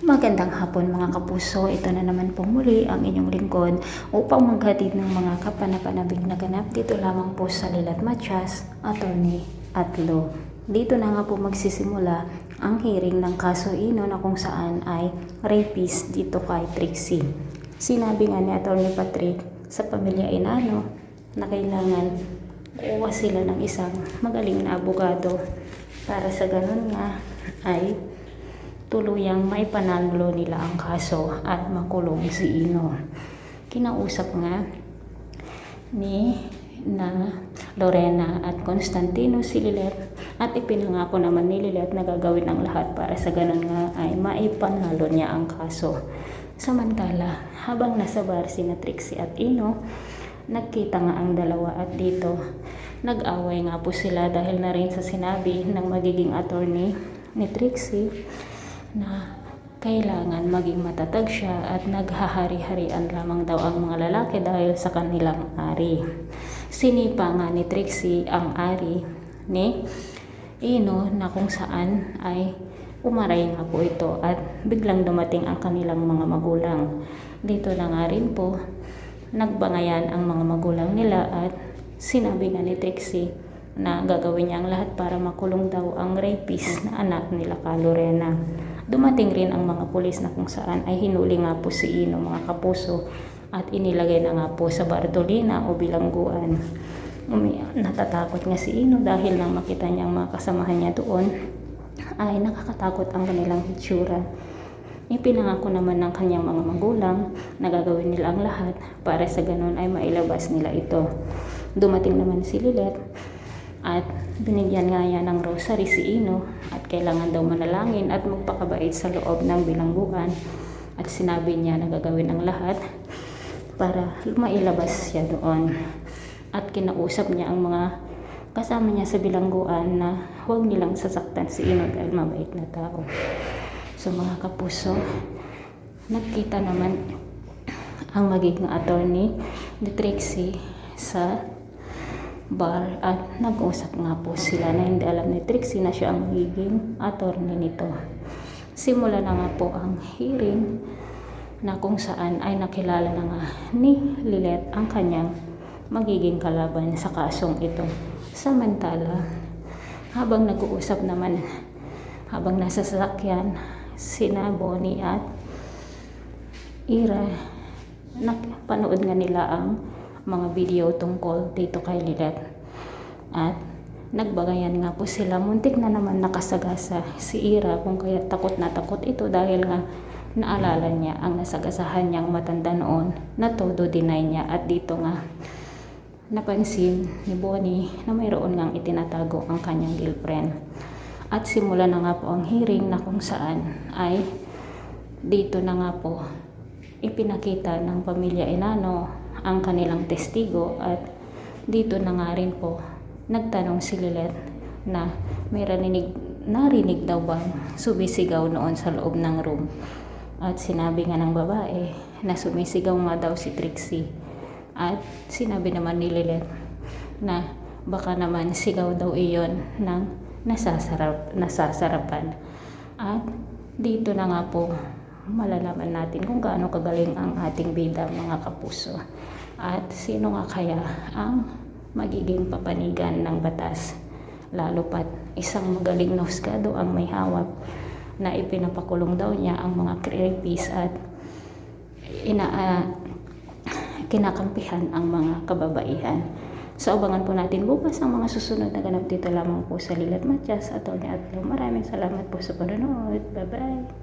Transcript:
Magandang hapon mga kapuso, ito na naman po muli ang inyong lingkod upang maghatid ng mga kapanapanabik na ganap dito lamang po sa Lilat Matias, Attorney at Law. Dito na nga po magsisimula ang hearing ng kaso Ino na kung saan ay rapist dito kay Trixie. Sinabi nga ni Attorney Patrick sa pamilya Inano na kailangan kuha sila ng isang magaling na abogado para sa ganun nga ay tuluyang maipanalo nila ang kaso at makulong si Ino. Kinausap nga ni Lorena at Constantino si Lilet at ipinangako naman ni Lilet na gagawin ang lahat para sa ganun nga ay maipanalo niya ang kaso. Samantala, habang nasa bar sina Trixie at Ino, nagkita nga ang dalawa at dito nag-away nga po sila dahil na rin sa sinabi ng magiging attorney ni Trixie na kailangan maging matatag siya at naghahari-harian lamang daw ang mga lalaki dahil sa kanilang ari. Sinipa nga ni Trixie ang ari ni Ino na kung saan ay umaray nga po ito at biglang dumating ang kanilang mga magulang. Dito na nga rin po nagbangayan ang mga magulang nila at sinabi nga ni Trixie na gagawin niya ang lahat para makulong daw ang rapist na anak nila ka Lorena. Dumating rin ang mga pulis na kung saan ay hinuli nga po si Ino mga kapuso at inilagay na nga po sa Bartolina o bilangguan. Natatakot nga si Ino dahil nang makita niya ang mga kasamahan niya doon ay nakakatakot ang kanilang hitsura. Ipinangako naman ng kanyang mga magulang na gagawin nila ang lahat para sa ganun ay mailabas nila ito. Dumating naman si Lilet at binigyan nga yan ng rosary si Ino at kailangan daw manalangin at magpakabait sa loob ng bilangguan at sinabi niya na gagawin ang lahat para mailabas siya doon. At kinausap niya ang mga kasama niya sa bilangguan na huwag nilang sasaktan si Ino dahil mabait na tao. So mga kapuso, nagkita naman ang magiging attorney ni Trixie sa bar at nag-usap nga po sila na hindi alam ni Trixie na siya ang magiging attorney nito. Simula na nga po ang hearing na kung saan ay nakilala na nga ni Lilet ang kanyang magiging kalaban sa kasong ito. Samantala, habang nag-uusap naman, habang nasa sasakyan, sina Bonnie at Ira, napanood nga nila ang mga video tungkol dito kay Lilet at nagbagayan nga po sila. Muntik na naman nakasagasa si Ira kung kaya takot na takot ito dahil nga naalala niya ang nasagasahan niyang matanda noon na todo deny niya at dito nga napansin ni Bonnie na mayroon ngang itinatago ang kanyang girlfriend. At simula na nga po ang hearing na kung saan ay dito na nga po ipinakita ng pamilya Inano ang kanilang testigo at dito na nga rin po nagtanong si Lilet na may narinig daw bang sumisigaw noon sa loob ng room at sinabi nga ng babae na sumisigaw nga daw si Trixie at sinabi naman ni Lilet na baka naman sigaw daw iyon ng nasasarapan at dito na nga po malalaman natin kung gaano kagaling ang ating bida mga kapuso at sino nga kaya ang magiging papanigan ng batas, lalo pat isang magaling na husgado ang may hawak na ipinapakulong daw niya ang mga rapist at kinakampihan ang mga kababaihan. So abangan po natin bukas ang mga susunod na ganap dito lamang po sa Lilat Matias, Attorney at Law. Maraming salamat po sa panonood. Bye bye.